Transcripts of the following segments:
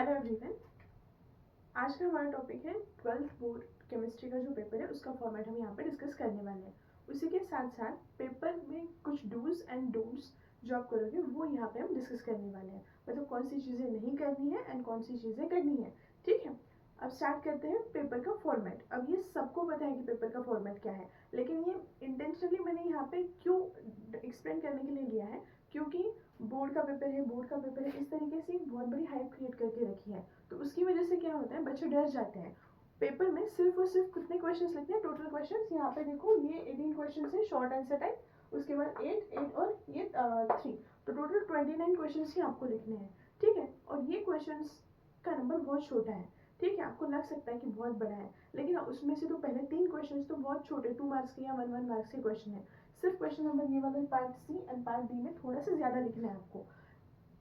Hello everyone, आज का हमारा टॉपिक है 12th बोर्ड केमिस्ट्री का जो पेपर है उसका फॉर्मेट हम यहाँ पे डिस्कस करने वाले हैं। उसी के साथ साथ पेपर में कुछ डूज एंड डोंट्स जो आप करोगे वो यहाँ पे हम डिस्कस करने वाले हैं, मतलब कौन सी चीज़ें नहीं करनी है एंड कौन सी चीज़ें करनी है। ठीक है, अब स्टार्ट करते हैं पेपर का फॉर्मेट। अब ये सबको पता है कि पेपर का फॉर्मेट क्या है, लेकिन ये इंटेंशनली मैंने यहाँ पे क्यों एक्सप्लेन करने के लिए लिया है, क्योंकि बोर्ड का पेपर है, बोर्ड का पेपर है, इस तरीके से बहुत बड़ी हाइप क्रिएट करके रखी है। तो उसकी वजह से क्या होता है, बच्चे डर जाते हैं। पेपर में सिर्फ और सिर्फ कितने क्वेश्चंस लिखने हैं, टोटल क्वेश्चंस यहाँ पे देखो, ये 18 क्वेश्चंस है शॉर्ट आंसर टाइप, उसके बाद 8 और ये 3, तो टोटल 29 क्वेश्चंस ही आपको लिखने हैं। ठीक है, और ये क्वेश्चंस का नंबर बहुत छोटा है। ठीक है, आपको लग सकता है कि बहुत बड़ा है, लेकिन उसमें से तो पहले 3 क्वेश्चन तो बहुत छोटे 2 मार्क्स के या 1 मार्क्स के क्वेश्चन है। सिर्फ क्वेश्चन नंबर ये वाला part C and part D में थोड़ा सा ज्यादा लिखना है आपको,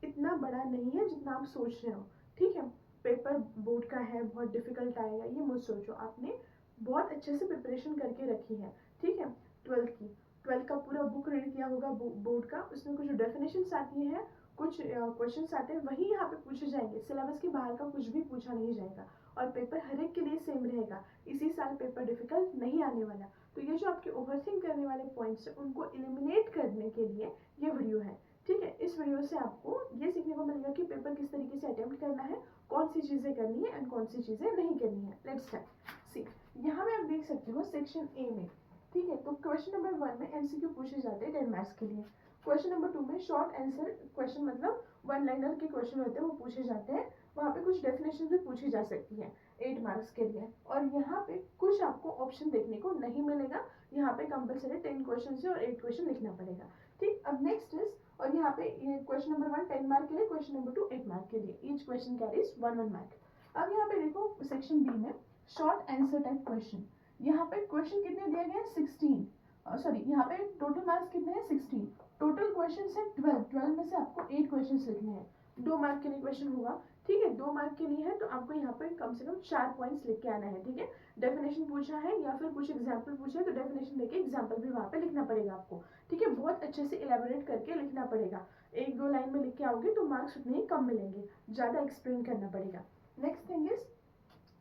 इतना बड़ा नहीं है जितना आप सोच रहे हो। ठीक है, पेपर बोर्ड का है, बहुत डिफिकल्ट आएगा ये मत सोचो, आपने बहुत अच्छे से प्रिपरेशन करके रखी है। ठीक है, 12th का पूरा बुक रीड किया होगा बोर्ड का, उसमें कुछ डेफिनेशंस आती है, कुछ क्वेश्चंस आते हैं, वही यहाँ पे पूछे जाएंगे। सिलेबस के बाहर का कुछ भी पूछा नहीं जाएगा, और पेपर हर एक के लिए सेम रहेगा। इसी साल पेपर डिफिकल्ट नहीं आने वाला। तो ये जो आपके ओवरथिंक करने वाले पॉइंट्स है उनको एलिमिनेट करने के लिए ये वीडियो है। ठीक है, इस वीडियो से आपको ये सीखने को मिलेगा कि पेपर किस तरीके से अटेम्प्ट करना है, कौन सी चीजें करनी है एंड कौन सी चीजें नहीं करनी है। Let's start. सी, यहाँ में आप देख सकते हो सेक्शन ए में। ठीक है, तो क्वेश्चन नंबर 1 में एमसीक्यू पूछे जाते हैं 10 मार्क्स के लिए। क्वेश्चन नंबर 2 में शॉर्ट आंसर क्वेश्चन, मतलब 1 लाइनर के क्वेश्चन होते हैं, वो पूछे जाते हैं। वहाँ पे कुछ डेफिनेशन भी पूछी जा सकती है 8 मार्क्स के लिए। और यहाँ पे कुछ आपको ऑप्शन देखने को नहीं मिलेगा, यहाँ पे कंपलसरी 10 क्वेश्चन है और 8 क्वेश्चन लिखना पड़ेगा। ठीक, अब नेक्स्ट इज, और यहाँ पे क्वेश्चन नंबर 1 10 मार्क के लिए, क्वेश्चन नंबर 2 8 मार्क के लिए, ईच क्वेश्चन कैरीज 1 मार्क। अब यहाँ पे देखो सेक्शन बी में शॉर्ट आंसर टाइप क्वेश्चन, यहाँ पे क्वेश्चन कितने दिए गए हैं 16, सॉरी यहाँ पे टोटल मार्क्स कितने हैं 16, टोटल क्वेश्चन है 12 में से आपको 8 क्वेश्चन लिखने हैं। 2 मार्क के लिए क्वेश्चन होगा। ठीक है, 2 मार्क के लिए है तो आपको यहाँ पे कम से कम 4 पॉइंट्स लिख के आना है। ठीक है, डेफिनेशन पूछा है या फिर कुछ एग्जाम्पल पूछा है तो डेफिनेशन लेके एग्जाम्पल भी वहाँ पे लिखना पड़ेगा आपको। ठीक है, बहुत अच्छे से इलेबोरेट करके लिखना पड़ेगा। 1-2 लाइन में लिख के आओगे तो मार्क्स उतने ही कम मिलेंगे, ज्यादा एक्सप्लेन करना पड़ेगा। नेक्स्ट थिंग इज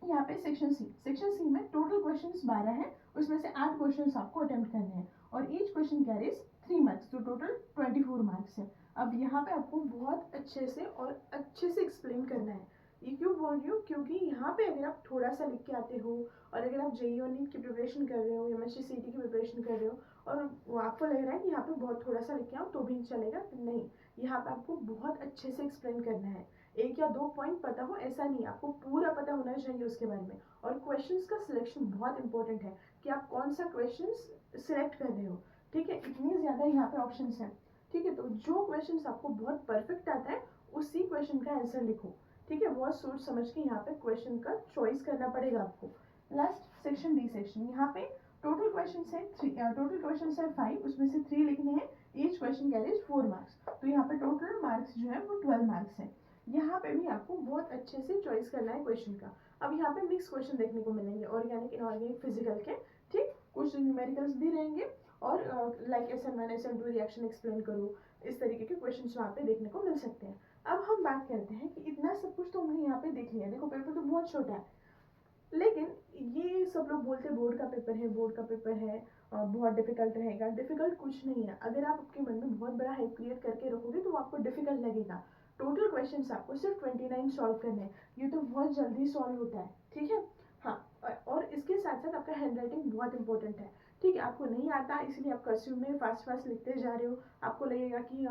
यहाँ पे सेक्शन सी में टोटल क्वेश्चंस 12 हैं, उसमें से 8 क्वेश्चंस आपको अटेम्प्ट करने हैं और ईच क्वेश्चन कैरीज 3 मार्क्स, तो टोटल 24 मार्क्स है। अब यहाँ पे आपको बहुत अच्छे से और अच्छे से एक्सप्लेन करना है। ये क्यों बोल रही हूँ, क्योंकि यहाँ पे अगर आप थोड़ा सा लिख के आते हो और अगर आप जेईई और नीट की प्रिपरेशन कर रहे हो या एमएससी सीईटी की प्रिपरेशन कर रहे हो और आपको लग रहा है कि यहाँ पे बहुत थोड़ा सा लिख के आओ तो भी चलेगा, तो नहीं, यहाँ पे आपको बहुत अच्छे से एक्सप्लेन करना है। 1 या 2 पॉइंट पता हो ऐसा नहीं, आपको पूरा पता होना चाहिए उसके बारे में। और क्वेश्चंस का सिलेक्शन बहुत इंपॉर्टेंट है कि आप कौन सा क्वेश्चंस सिलेक्ट कर रहे हो। ठीक है, इतनी ज्यादा यहाँ पे ऑप्शंस हैं। ठीक है, तो जो क्वेश्चंस आपको बहुत परफेक्ट आता है उसी क्वेश्चन का आंसर लिखो। ठीक है, बहुत सोच समझ के यहाँ पे क्वेश्चन का चॉइस करना पड़ेगा आपको। लास्ट सेक्शन डी सेक्शन, यहाँ पे टोटल क्वेश्चन है 5, उसमें से 3 लिखने हैं, ईच क्वेश्चन कैरीज 4 मार्क्स, तो यहाँ पे टोटल मार्क्स जो है वो 12 मार्क्स है। यहाँ पे भी आपको बहुत अच्छे से चॉइस करना है क्वेश्चन का। अब यहाँ पे मिक्स क्वेश्चन देखने को मिलेंगे, ऑर्गेनिक इनऑर्गेनिक फिजिकल के। ठीक, कुछ न्यूमेरिकल्स भी रहेंगे और like SN1 SN2 reaction explain करो, इस तरीके के क्वेश्चन वहाँ पे देखने को मिल सकते हैं। अब हम बात करते हैं कि इतना सब कुछ तो हमने यहाँ पे देख लिया, देखो पेपर तो बहुत छोटा है, लेकिन ये सब लोग बोलते हैं बोर्ड का पेपर है, बोर्ड का पेपर है बहुत डिफिकल्ट रहेगा। डिफिकल्ट कुछ नहीं है, अगर आप आपके मन में बहुत बड़ा हाइप क्रिएट करके रखोगे तो आपको डिफिकल्ट लगेगा। टोटल क्वेश्चंस आपको सिर्फ 29 सॉल्व करने हैं, ये तो बहुत जल्दी सॉल्व होता है। ठीक है, हाँ, और इसके साथ साथ आपका हैंड राइटिंग बहुत इंपॉर्टेंट है। ठीक है, आपको नहीं आता इसलिए आप कर्सिव में फास्ट फास्ट लिखते जा रहे हो, आपको लगेगा कि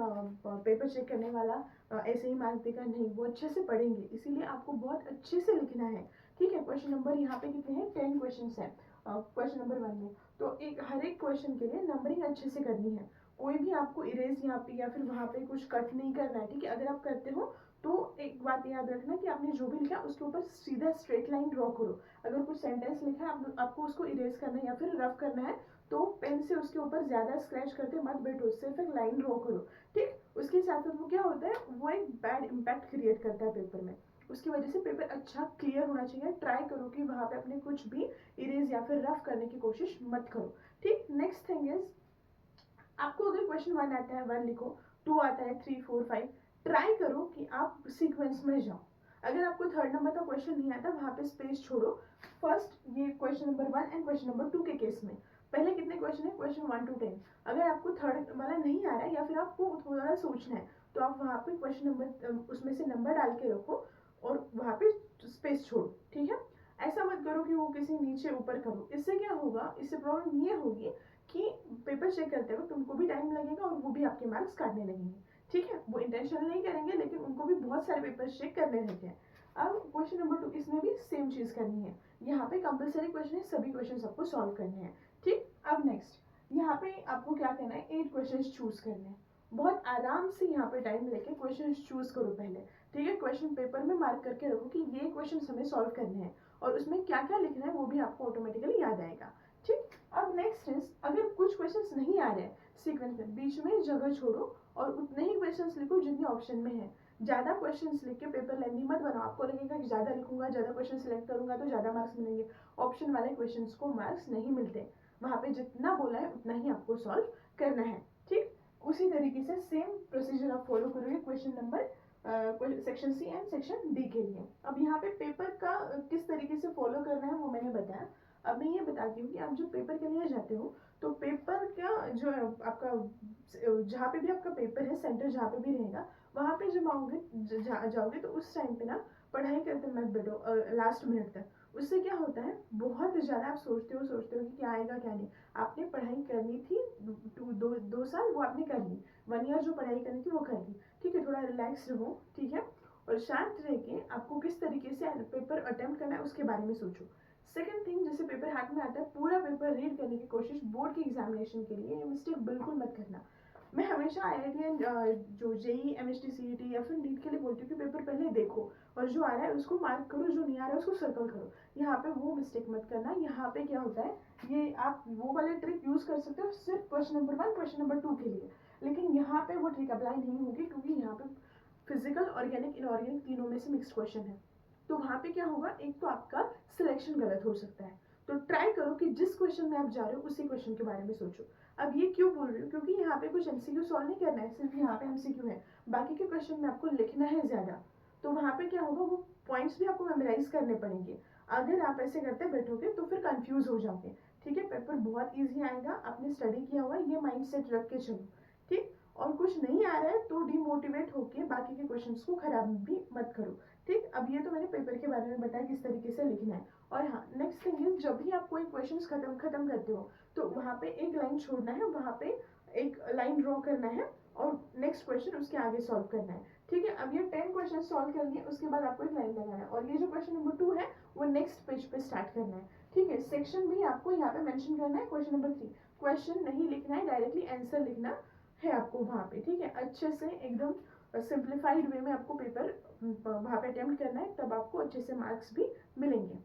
पेपर चेक करने वाला ऐसे ही मार्क देगा, नहीं, वो अच्छे से पढ़ेंगे, इसीलिए आपको बहुत अच्छे से लिखना है। ठीक है, क्वेश्चन नंबर यहाँ पे कितने हैं 10 क्वेश्चन है क्वेश्चन नंबर 1 में, तो हर एक क्वेश्चन के लिए नंबरिंग अच्छे से करनी है। कोई भी आपको इरेज यहाँ पे या फिर वहाँ पे कुछ कट नहीं करना है। ठीक है, अगर आप करते हो तो एक बात याद रखना कि आपने जो भी लिखा उसके ऊपर सीधा स्ट्रेट लाइन ड्रॉ करो। अगर कुछ सेंटेंस लिखा है आपको उसको इरेज करना है या फिर रफ करना है तो पेन से उसके ऊपर ज्यादा स्क्रैच करते मत बैठो, सिर्फ एक लाइन ड्रॉ करो। ठीक, उसके साथ साथ वो क्या होता है, वो एक बैड इम्पैक्ट क्रिएट करता है पेपर में, उसकी वजह से पेपर अच्छा क्लियर होना चाहिए। ट्राई करो कि वहां पे अपने कुछ भी इरेज या फिर रफ करने की कोशिश मत करो। ठीक, नेक्स्ट थिंग इज, आपको अगर क्वेश्चन 1 आता है 1 लिखो, 2 आता है 3 4 5, ट्राई करो कि आप सीक्वेंस में जाओ। अगर आपको थर्ड नंबर का क्वेश्चन नहीं आता वहाँ पे स्पेस छोड़ो। फर्स्ट ये question number 1 and question number 2 के केस में पहले कितने क्वेश्चन है, क्वेश्चन 1 to 10। अगर आपको थर्ड वाला नहीं आ रहा है या फिर आपको थोड़ा सोचना है तो आप वहाँ पे क्वेश्चन नंबर उसमें से नंबर डाल के रखो और वहाँ पे स्पेस छोड़ो, ठीक है। ऐसा मत करो कि वो किसी नीचे ऊपर करो, इससे क्या होगा, इससे प्रॉब्लम ये होगी कि पेपर चेक करते वक्त उनको भी टाइम लगेगा और वो भी आपके मार्क्स काटने लगेंगे, ठीक है। वो इंटेंशनल नहीं करेंगे लेकिन उनको भी बहुत सारे पेपर चेक करने रहते हैं। अब क्वेश्चन नंबर 2 इसमें भी सेम चीज करनी है। यहाँ पे कंपलसरी क्वेश्चन है, सभी क्वेश्चन आपको सॉल्व करने हैं, ठीक। अब नेक्स्ट यहाँ पे आपको क्या करना है, 8 क्वेश्चन चूज करने हैं। बहुत आराम से यहाँ पे टाइम लेके क्वेश्चन चूज करो पहले, ठीक है। क्वेश्चन पेपर में मार्क करके रखो कि ये क्वेश्चन हमें सॉल्व करने हैं और उसमें क्या क्या लिखना है वो भी आपको ऑटोमेटिकली याद आएगा, ठीक। अब नेक्स्ट इज, अगर कुछ क्वेश्चंस नहीं आ रहे हैं सीक्वेंस में, बीच में जगह छोड़ो और उतने ही क्वेश्चंस लिखो जितने ऑप्शन में है। ज्यादा क्वेश्चंस लिख के पेपर लेंदी मत बनाओ, आपको लगेगा कि ज्यादा लिखूंगा, ज्यादा क्वेश्चन सिलेक्ट करूंगा तो ज्यादा मार्क्स मिलेंगे। ऑप्शन वाले क्वेश्चंस को मार्क्स नहीं मिलते, वहां पे जितना बोला है उतना ही आपको सॉल्व करना है, ठीक। उसी तरीके से सेम प्रोसीजर आप फॉलो करोगे question number section C and section D के लिए। अब यहाँ पे पेपर का किस तरीके से फॉलो करना है वो मैंने बताया। अब मैं ये बताती हूँ कि आप जो पेपर के लिए जाते हो तो पेपर का जो है आपका जहाँ पे भी आपका पेपर है, सेंटर जहाँ पे भी रहेगा वहाँ पे जब आओगे जाओगे तो उस टाइम पे ना पढ़ाई करते मत बैठो लास्ट मिनट तक। उससे क्या होता है, बहुत ज़्यादा आप सोचते हो कि क्या आएगा क्या नहीं। आपने पढ़ाई करनी थी 2 साल, वो आपने कर ली। 1 ईयर जो पढ़ाई करनी थी वो कर ली, ठीक है। थोड़ा रिलैक्स रहो, ठीक है, और शांत रह के आपको किस तरीके से पेपर अटेम्प्ट करना है उसके बारे में सोचो। सेकंड थिंग, जैसे पेपर हाथ में आता है पूरा पेपर रीड करने की कोशिश बोर्ड की एग्जामिनेशन के लिए, ये मिस्टेक बिल्कुल मत करना। मैं हमेशा IIT एंड जो JEE MHT CET या फिर नीट के लिए बोलती हूँ कि पेपर पहले देखो और जो आ रहा है उसको मार्क करो, जो नहीं आ रहा है उसको सर्कल करो। यहाँ पे वो मिस्टेक मत करना। यहाँ पे क्या होता है, ये आप वो वाले ट्रिक यूज कर सकते हो सिर्फ क्वेश्चन नंबर 1 क्वेश्चन नंबर 2 के लिए, लेकिन यहाँ पे वो ट्रिक अप्लाई नहीं होगी क्योंकि यहाँ पे फिजिकल, ऑर्गेनिक, इनऑर्गेनिक तीनों में से मिक्स्ड क्वेश्चन है। तो वहाँ पे क्या होगा, एक तो आपका सिलेक्शन गलत हो सकता है। तो ट्राई करो कि जिस क्वेश्चन में आप जा रहे हो उसी क्वेश्चन के बारे में सोचो। अब ये क्यों बोल रही हूँ, क्योंकि यहाँ पे कुछ MCQ सॉल्व नहीं करना है, सिर्फ यहाँ पे MCQ है, बाकी के क्वेश्चन में आपको लिखना है ज्यादा। तो वहाँ पे क्या होगा, वो पॉइंट्स भी आपको मेमोराइज करने पड़ेंगे। अगर आप ऐसे करते बैठोगे तो फिर कंफ्यूज हो जाओगे, ठीक है। पेपर बहुत ईजी आएगा, आपने स्टडी किया हुआ है, ये माइंड सेट रख के चलो, ठीक। और कुछ नहीं आ रहा है तो डिमोटिवेट होके बाकी के क्वेश्चंस को खराब भी मत करो, ठीक। अब ये तो मैंने पेपर के बारे में बताया किस तरीके से लिखना है। और हाँ, नेक्स्ट थिंग इज, जब भी आप कोई क्वेश्चन खत्म करते हो तो वहाँ पे एक लाइन छोड़ना है, वहाँ पे एक लाइन ड्रॉ करना है और नेक्स्ट क्वेश्चन उसके आगे सॉल्व करना है, ठीक है। अब ये 10 क्वेश्चन सॉल्व कर लिए, उसके बाद आपको एक लाइन लगाना है और ये जो क्वेश्चन नंबर 2 है वो नेक्स्ट पेज पे स्टार्ट करना है, ठीक है। सेक्शन भी आपको यहाँ पे मेंशन करना है। क्वेश्चन नंबर 3 क्वेश्चन नहीं लिखना है, डायरेक्टली आंसर लिखना है आपको वहाँ पे, ठीक है। अच्छे से एकदम सिंप्लीफाइड वे में आपको पेपर वहाँ पे अटेम्प्ट करना है, तब आपको अच्छे से मार्क्स भी मिलेंगे।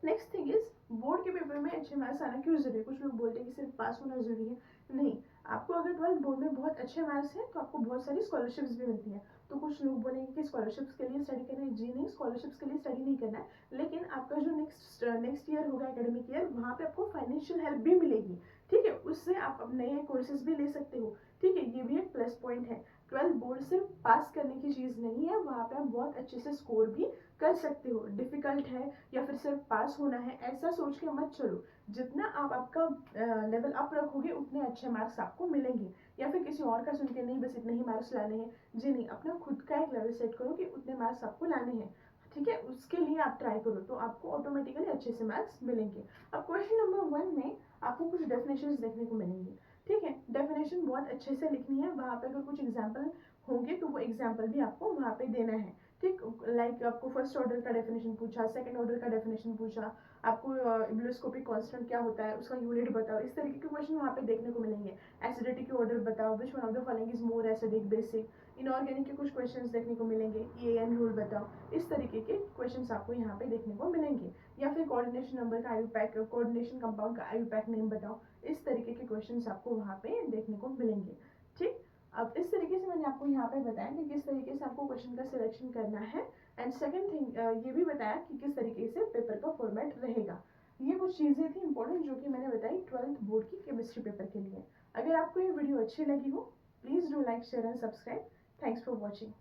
नेक्स्ट थिंग इज, बोर्ड के पेपर में अच्छे मार्क्स आना क्यों जरूरी है। कुछ लोग बोलते हैं कि सिर्फ पास होना जरूरी है, नहीं। आपको अगर 12th बोर्ड में बहुत अच्छे मार्क्स हैं तो आपको बहुत सारी स्कॉलरशिप्स भी मिलती हैं। तो कुछ लोग बोलेंगे कि स्कॉलरशिप्स के लिए स्टडी करना है, जी नहीं, स्कॉलरशिप्स के लिए स्टडी नहीं करना है, लेकिन आपका जो नेक्स्ट ईयर होगा एकेडमिक ईयर, वहाँ पे आपको फाइनेंशियल हेल्प भी मिलेगी, ठीक है। उससे आप अब नए कोर्सेज भी ले सकते हो, ठीक है। ये भी एक प्लस पॉइंट है। 12th बोर्ड सिर्फ पास करने की चीज़ नहीं है, वहाँ पे आप बहुत अच्छे से स्कोर भी कर सकते हो। डिफिकल्ट है या फिर सिर्फ पास होना है ऐसा सोच के मत चलो। जितना आप आपका लेवल अप रखोगे उतने अच्छे मार्क्स आपको मिलेंगे। या फिर किसी और का सुन के नहीं बस इतने ही मार्क्स लाने हैं, जी नहीं, अपना खुद का एक लेवल सेट करो कि उतने मार्क्स आपको लाने हैं, ठीक है। उसके लिए आप ट्राई करो तो आपको ऑटोमेटिकली अच्छे से मार्क्स मिलेंगे। अब क्वेश्चन नंबर 1 में आपको कुछ डेफिनेशंस देखने को मिलेंगे, ठीक है। डेफिनेशन बहुत अच्छे से लिखनी है, वहाँ पे अगर कुछ एग्जाम्पल होंगे तो वो एग्जाम्पल भी आपको वहाँ पे देना है, ठीक। लाइक आपको फर्स्ट ऑर्डर का डेफिनेशन पूछा, सेकंड ऑर्डर का डेफिनेशन पूछा, आपको इब्लोस्कोपिक कांस्टेंट क्या होता है उसका यूनिट बताओ, इस तरीके के क्वेश्चन वहाँ पे देखने को मिलेंगे। एसिडिटी के ऑर्डर बताओ, which one of the following is more acidic basic. Inorganic के कुछ क्वेश्चंस देखने को मिलेंगे, EAN रूल बताओ। इस तरीके के क्वेश्चंस आपको यहाँ पे देखने को मिलेंगे। या फिर कोऑर्डिनेशन नंबर का IUPAC, कोऑर्डिनेशन कंपाउंड का IUPAC नेम बताओ। इस तरीके के क्वेश्चंस आपको वहाँ पे देखने को मिलेंगे, ठीक। अब इस तरीके से मैंने आपको यहाँ पे बताया कि किस तरीके से आपको क्वेश्चन का सिलेक्शन करना है। एंड सेकंड थिंग ये भी बताया कि किस तरीके से पेपर का फॉर्मेट रहेगा। ये कुछ चीज़ें थी इंपॉर्टेंट जो कि मैंने बताई 12th बोर्ड की केमिस्ट्री पेपर के लिए। अगर आपको ये वीडियो अच्छी लगी हो, please do like, share and subscribe. Thanks for watching.